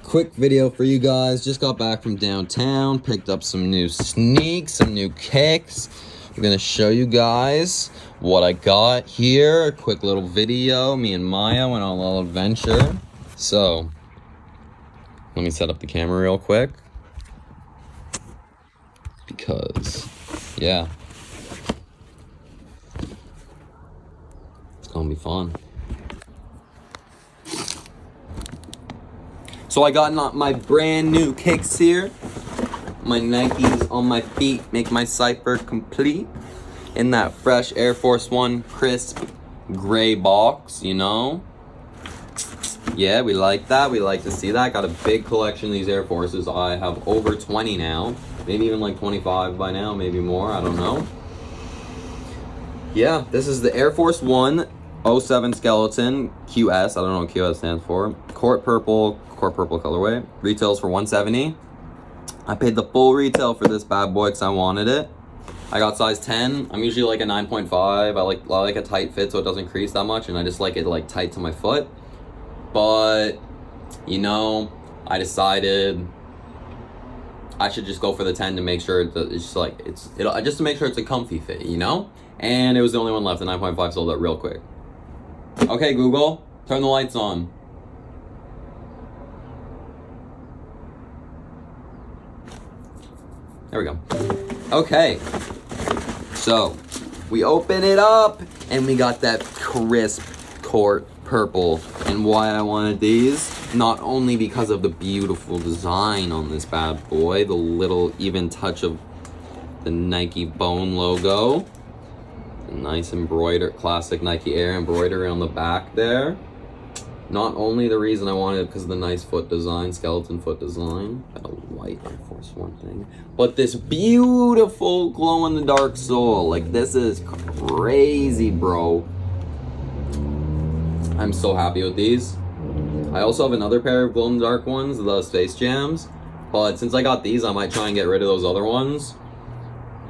Quick video for you guys. Just got back from downtown, picked up some new sneaks, some new kicks. I'm gonna show you guys what I got here. A quick little video. Me and Maya went on a little adventure. So let me set up the camera real quick because yeah, it's gonna be fun. So I got my brand new kicks here. My Nikes on my feet make my cipher complete. In that fresh Air Force One crisp gray box, you know? Yeah, we like that. We like to see that. Got a big collection of these Air Forces. I have over 20 now. Maybe even like 25 by now, maybe more. I don't know. Yeah, this is the Air Force One 07 Skeleton QS. I don't know what QS stands for. Court purple colorway. Retails for $170. I paid the full retail for this bad boy because I wanted it. I got size 10. I'm usually like a 9.5. I like a tight fit so it doesn't crease that much, and I just like it like tight to my foot. But you know, I decided I should just go for the 10 to make sure that it's just like just to make sure it's a comfy fit, you know. And it was the only one left. The 9.5 sold out real quick. Okay, Google, turn the lights on. There we go. Okay, so we open it up and we got that crisp court purple. And why I wanted these, not only because of the beautiful design on this bad boy, the little even touch of the Nike bone logo, the nice embroidered, classic Nike Air embroidery on the back there. Not only the reason I wanted it because of the nice foot design, skeleton foot design, got a white Air Force One thing, but this beautiful glow-in-the-dark sole. Like, this is crazy, bro. I'm so happy with these. I also have another pair of glow-in-the-dark ones, the Space Jams, but since I got these, I might try and get rid of those other ones.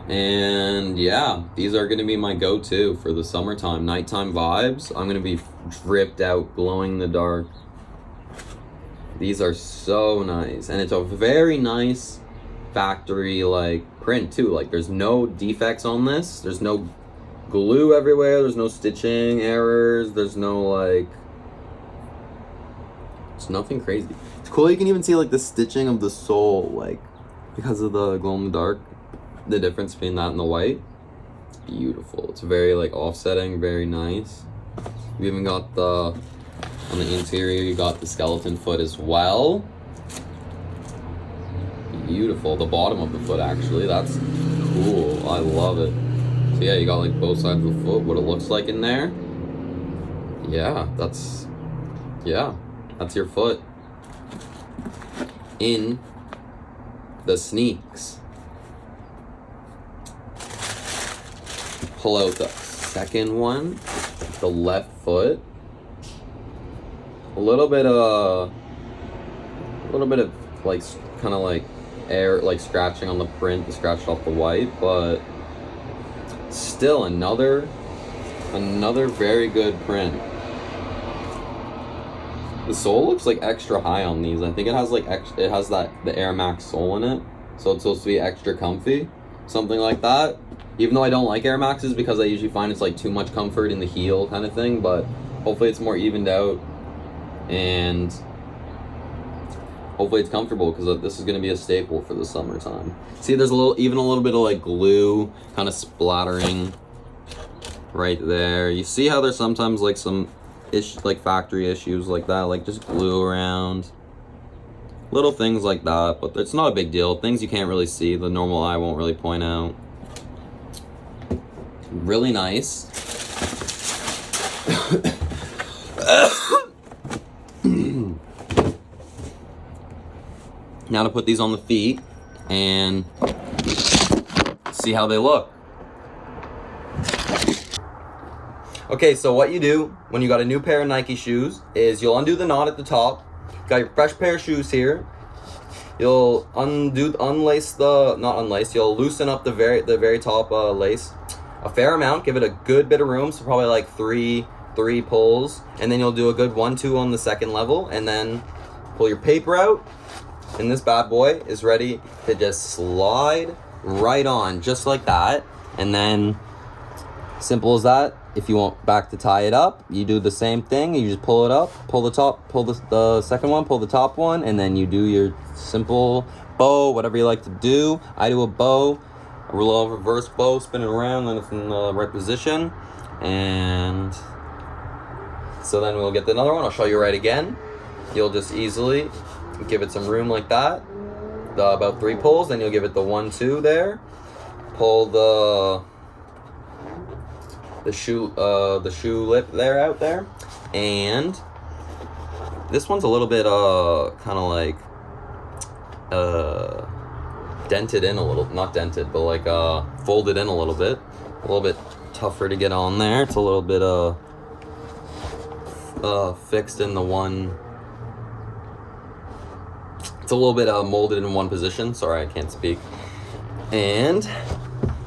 And yeah, these are gonna be my go-to for the summertime, nighttime vibes. I'm gonna be dripped out, glowing in the dark. These are so nice, and it's a very nice factory like print too. Like, there's no defects on this. There's no glue everywhere. There's no stitching errors. There's no like, it's nothing crazy. It's cool. You can even see like the stitching of the sole, like because of the glow in the dark. The difference between that and the white, it's beautiful. It's very like offsetting, very nice. You even got the, on the interior, you got the skeleton foot as well. Beautiful. The bottom of the foot, actually, that's cool. I love it. So yeah, you got like both sides of the foot, what it looks like in there. Yeah, that's your foot in the sneaks. Pull out the second one, the left foot. A little bit of like kind of like air, like scratching on the print, the scratched off the white, but still another very good print. The sole looks like extra high on these. I think it has like it has the Air Max sole in it, so it's supposed to be extra comfy, something like that. Even though I don't like Air Maxes because I usually find it's like too much comfort in the heel kind of thing, but hopefully it's more evened out and hopefully it's comfortable because this is going to be a staple for the summertime. See, there's even a little bit of like glue kind of splattering right there. You see how there's sometimes like some like factory issues like that, like just glue around, little things like that, but it's not a big deal. Things you can't really see, the normal eye won't really point out. Really nice. Now to put these on the feet and see how they look. Okay, so what you do when you got a new pair of Nike shoes is you'll undo the knot at the top. Got your fresh pair of shoes here. You'll you'll loosen up the very top lace a fair amount, give it a good bit of room, so probably like three pulls, and then you'll do a good 1-2 on the second level, and then pull your paper out, and this bad boy is ready to just slide right on, just like that. And then, simple as that. If you want back to tie it up, you do the same thing. You just pull it up, pull the top, pull the second one, pull the top one, and then you do your simple bow, whatever you like to do. I do a bow, a little reverse bow, spin it around, then it's in the right position. And so then we'll get another one. I'll show you right again. You'll just easily give it some room like that. About 3 pulls, then you'll give it the 1, 2 there. Pull the shoe lip there out there, and this one's a little bit kind of like dented in a little, not dented, but like folded in a little bit tougher to get on there. It's a little bit fixed in the one. It's a little bit molded in one position. Sorry, I can't speak. And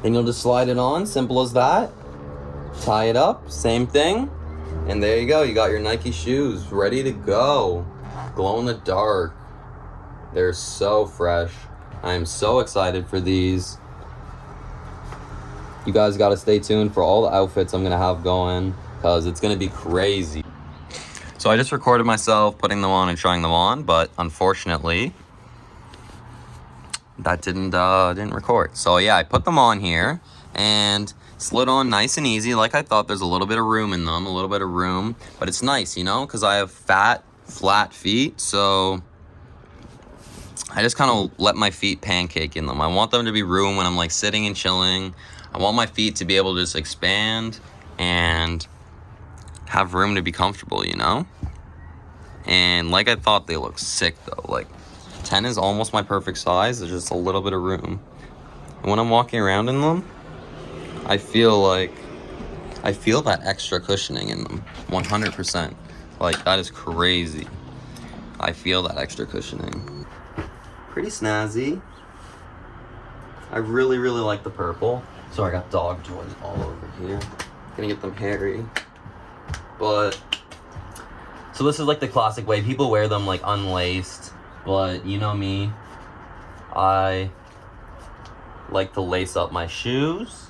then you'll just slide it on, simple as that. Tie it up, same thing, and there you go. You got your Nike shoes ready to go. Glow in the dark. They're so fresh. I am so excited for these. You guys got to stay tuned for all the outfits I'm gonna have going, because it's gonna be crazy. So I just recorded myself putting them on and trying them on, but unfortunately that didn't record. So yeah, I put them on here and slid on nice and easy like I thought. There's a little bit of room in them, but it's nice, you know, because I have fat, flat feet, so I just kind of let my feet pancake in them. I want them to be room when I'm like sitting and chilling. I want my feet to be able to just expand and have room to be comfortable, you know? And like I thought, they look sick though. Like 10 is almost my perfect size. There's just a little bit of room. And when I'm walking around in them, I feel that extra cushioning in them, 100%. Like, that is crazy. I feel that extra cushioning. Pretty snazzy. I really, really like the purple. Sorry, I got dog toys all over here. Gonna get them hairy. But, so this is like the classic way. People wear them like unlaced, but you know me. I like to lace up my shoes.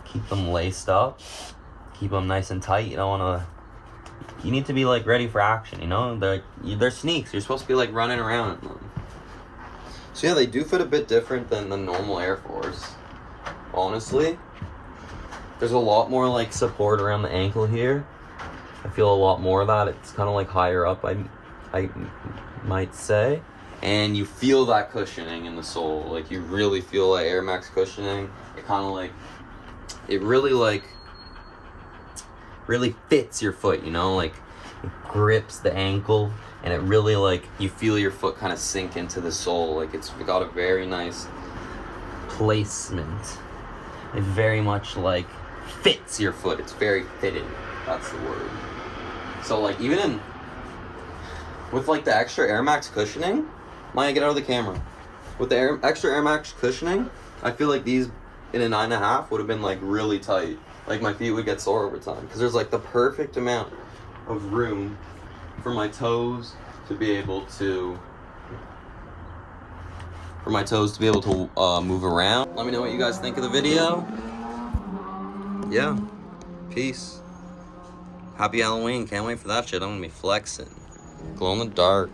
Keep them laced up, keep them nice and tight. You need to be like ready for action, you know? They're sneaks. You're supposed to be like running around in them. So yeah, they do fit a bit different than the normal Air Force. Honestly, there's a lot more like support around the ankle here. I feel a lot more of that. It's kind of like higher up, I might say. And you feel that cushioning in the sole. Like you really feel that Air Max cushioning. It kind of like, it really fits your foot, you know, like it grips the ankle, and it really like, you feel your foot kind of sink into the sole. Like it's got a very nice placement. It very much like fits your foot. It's very fitted. That's the word. So like even with like the extra Air Max cushioning, Maya, get out of the camera. With the extra Air Max cushioning, I feel like these in a 9.5 would have been like really tight. Like my feet would get sore over time, because there's like the perfect amount of room for my toes to be able to move around. Let me know what you guys think of the video. Yeah, peace. Happy Halloween. Can't wait for that shit. I'm gonna be flexing. Glow in the dark.